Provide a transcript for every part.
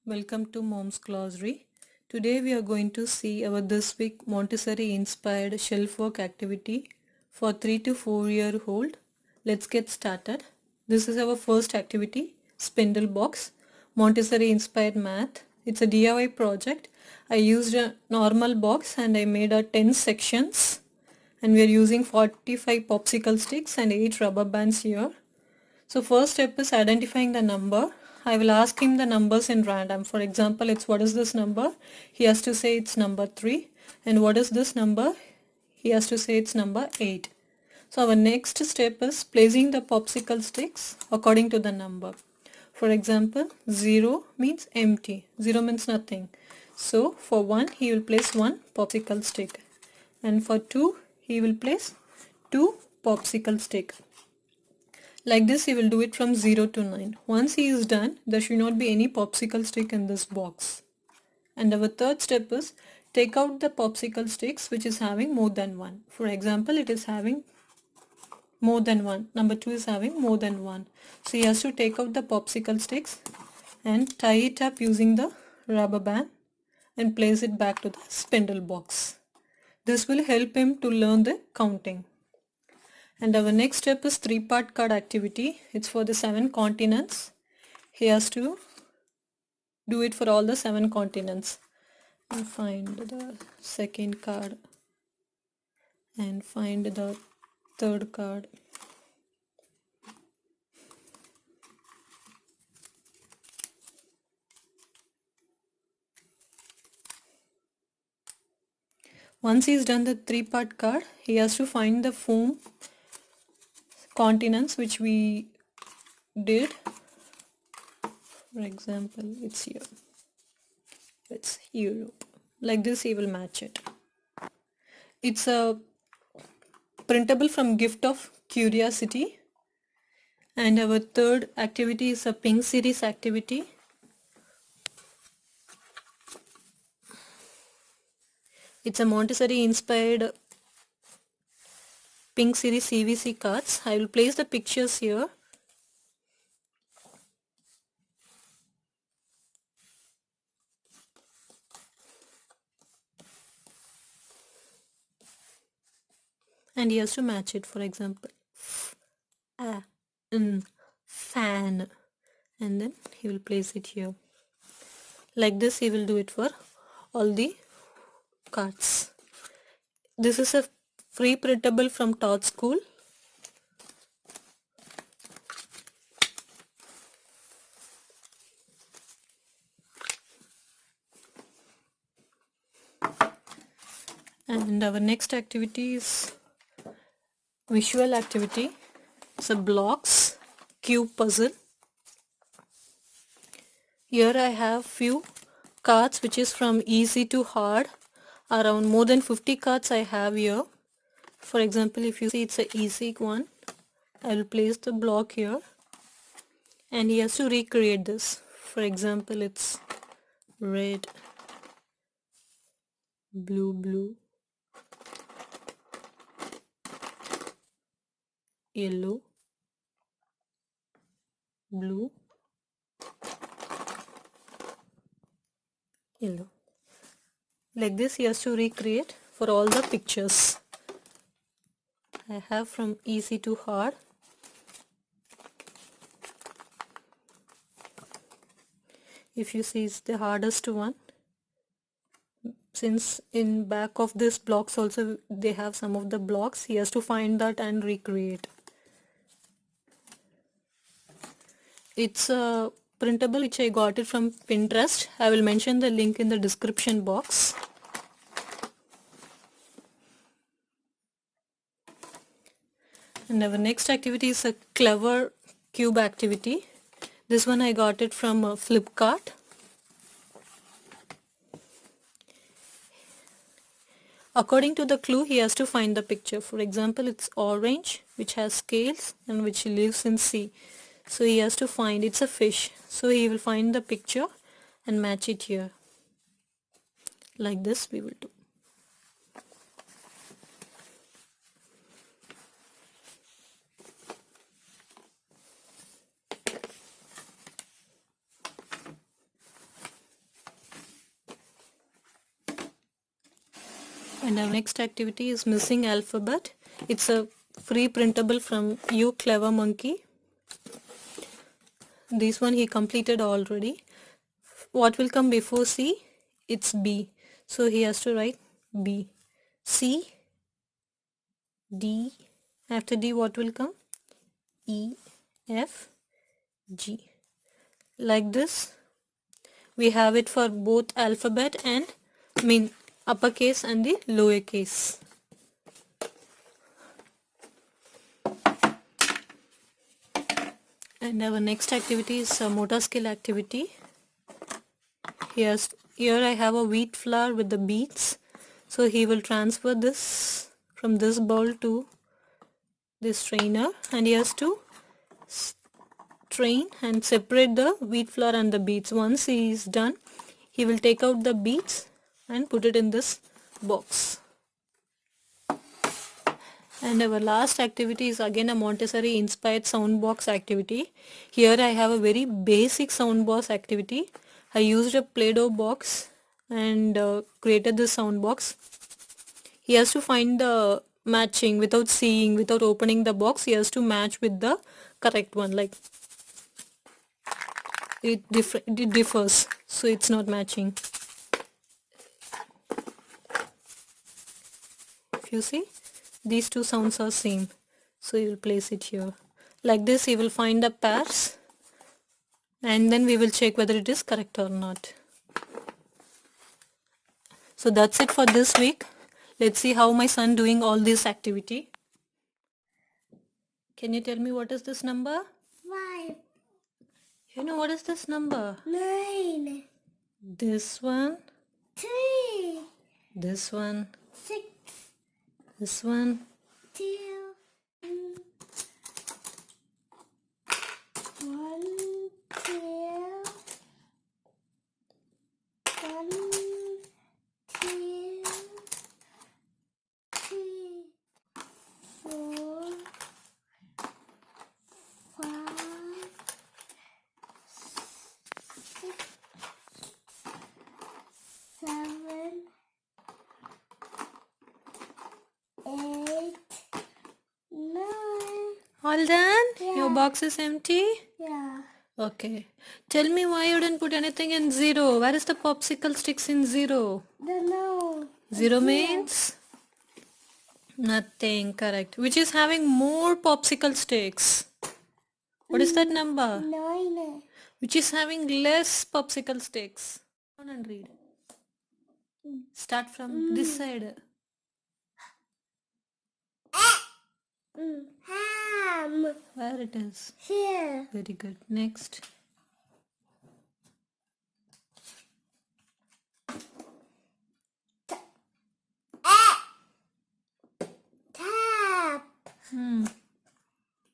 Welcome to Mom's Glossary. Today we are going to see our this week Montessori inspired shelf work activity for 3 to 4 year old. Let's get started. This is our first activity, spindle box, Montessori inspired math. It's a DIY project. I used a normal box and I made a 10 sections, and we are using 45 popsicle sticks and 8 rubber bands here. So first step is identifying the number. I will ask him the numbers in random. For example, it's what is this number? He has to say it's number 3. And what is this number? He has to say it's number 8. So our next step is placing the popsicle sticks according to the number. For example, 0 means empty. 0 means nothing. So for 1, he will place 1 popsicle stick. And for 2, he will place 2 popsicle stick. Like this he will do it from 0 to 9. Once he is done, there should not be any popsicle stick in this box. And our third step is take out the popsicle sticks which is having more than 1. For example, it is having more than 1. Number 2 is having more than 1. So he has to take out the popsicle sticks and tie it up using the rubber band and place it back to the spindle box. This will help him to learn the counting. And our next step is 3-part card activity. It's for the 7 continents. He has to do it for all the 7 continents. And find the second card and find the third card. Once he's done the 3-part card, he has to find the foam continents which we did. For example, it's here. It's Europe. Like this he will match it. It's a printable from Gift of Curiosity. And our third activity is a Pink series activity. It's a Montessori inspired Pink series CVC cards. I will place the pictures here. And he has to match it. For example, fan, and then he will place it here. Like this he will do it for all the cards. This is a free printable from Todd School. And our next activity is visual activity. It's a blocks cube puzzle. Here I have few cards which is from easy to hard. Around more than 50 cards I have here. For example, if you see it's a easy one, I will place the block here and he has to recreate this. For example, it's red, blue, yellow, blue, yellow. Like this he has to recreate for all the pictures. I have from easy to hard. If you see, it's the hardest one. Since in back of this blocks also they have some of the blocks, he has to find that and recreate. It's a printable which I got it from Pinterest. I will mention the link in the description box. And our next activity is a clever cube activity. This one I got it from Flipkart. According to the clue, he has to find the picture. For example, it's orange, which has scales and which lives in sea. So he has to find, it's a fish. So he will find the picture and match it here. Like this we will do. And our next activity is missing alphabet. It's a free printable from You Clever Monkey. This one he completed already. What will come before C? It's B. So he has to write B. C, D. After D what will come? E, F, G. Like this. We have it for both alphabet and uppercase and the lowercase. And our next activity is a motor skill activity. Here I have a wheat flour with the beads. So he will transfer this from this bowl to this strainer, and he has to strain and separate the wheat flour and the beads. Once he is done, he will take out the beads and put it in this box. And our last activity is again a Montessori inspired sound box activity. Here I have a very basic sound box activity. I used a Play-Doh box and created this sound box. He has to find the matching without seeing, without opening the box. He has to match with the correct one. Like it differs, so it's not matching. If you see, these two sounds are same, so you will place it here. Like this he will find the pairs, and then we will check whether it is correct or not. So that's it for this week. Let's see how my son doing all this activity. Can you tell me what is this number? 5. You know what is this number? 9. This one. 3. This one. 6. This one. 2. 1, 2. 1, 2. 3. 4. 5. 6. 7. 8. 9. All done? Yeah. Your box is empty? Yeah. Okay. Tell me why you didn't put anything in 0. Where is the popsicle sticks in 0? Don't know. 0 means? Nothing. Correct. Which is having more popsicle sticks? What is that number? 9. Which is having less popsicle sticks? Come on and read. Start from this side. Ham. Where it is? Here. Very good. Next. Tap.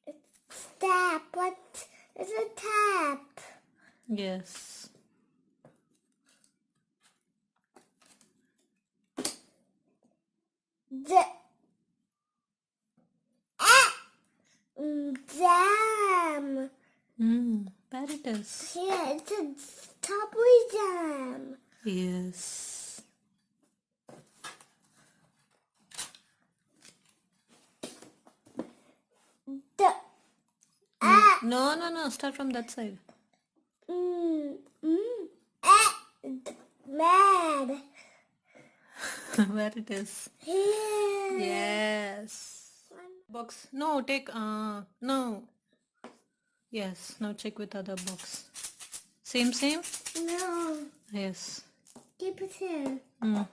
It's tap. What is a tap? Yes. Jam. Where it is? Here, it's a strawberry jam. Yes. No. Start from that side. Mad. Where it is? Here. Yes. Box. No, take. No. Yes. Now check with other box. Same. No. Yes. Keep it here. No.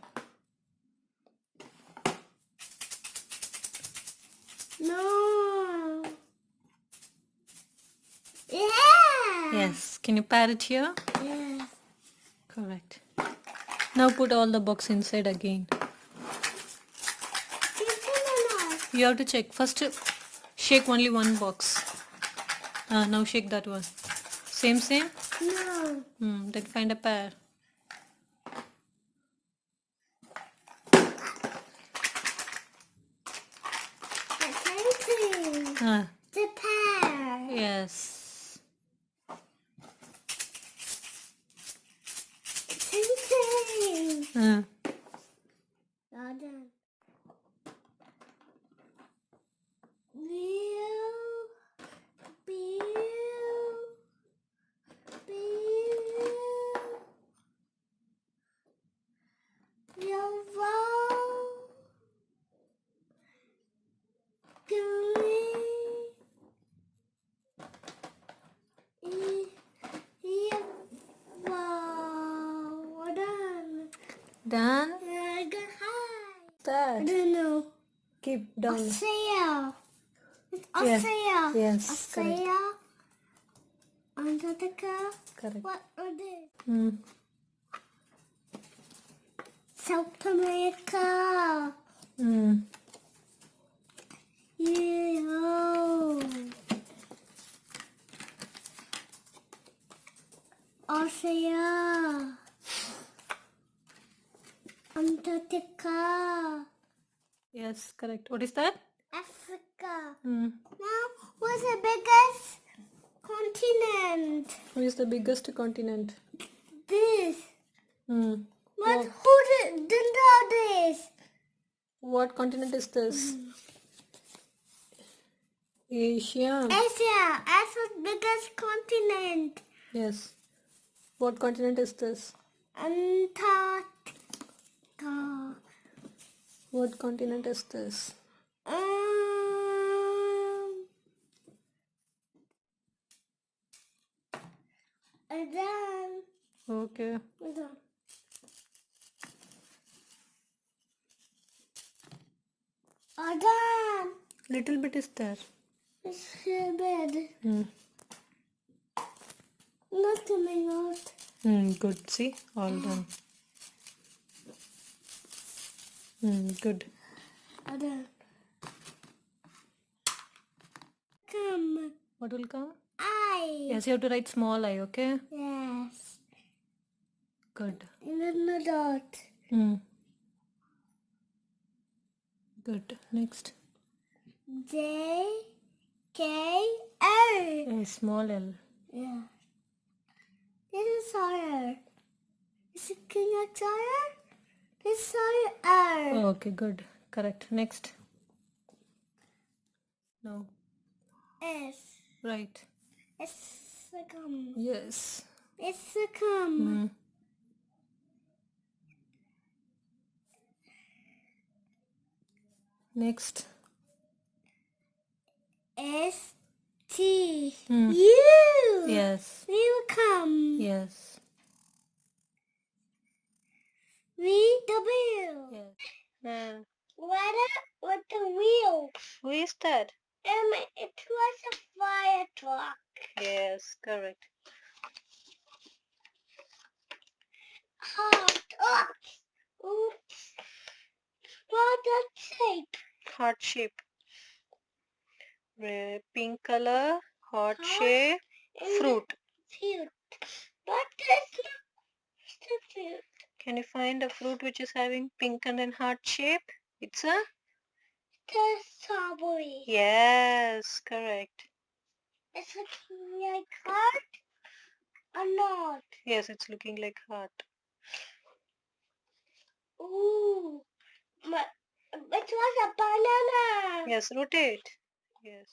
Yeah. Yes. Can you pair it here? Yes. Correct. Now put all the box inside again. You have to check. First shake only one box. Now shake that one. Same? No. Then find a pair. The pear. Yes. Same. Uh. All done. Done. I got high. I That. don't know. Keep down. Australia. It's Yes. Australia. Yes. Australia. Antarctica. Correct. What are they? Mm. South America. Mm. Yeah. Australia. Antarctica. Yes. Correct. What is that? Africa. Mm. Now, what's the biggest continent? What is the biggest continent? This. Mm. But What, who didn't know this? what continent is this? Asia. Asia. Asia's biggest continent. Yes. What continent is this? Antarctica. What continent is this? Again. Okay. Again. Little bit is there. It's here bed. Mm. Not coming out. Good. See? All done. Good. Again. Come. What will come? I. Yes, you have to write small I, okay? Yes. Good. No dot. Good. Next. J K L. Small L. Yeah. This is Sawyer. Is it King of Sawyer? This is Sawyer. Okay, good. Correct. Next. No. S. Right. S come. Yes. S come. Next. S T. Hmm. U. Yes. Welcome. Yes. V W. Yes. What with the wheel? Who is that? It was a fire truck. Yes, correct. Heart. Oops. What that shape? Heart shape. Pink color. Heart shape. Fruit. Fruit. But it's not the fruit. Can you find a fruit which is having pink and then heart shape? It's a? The strawberry. Yes, correct. It's looking like heart or not? Yes, it's looking like heart. Ooh. It was a banana. Yes, rotate. Yes.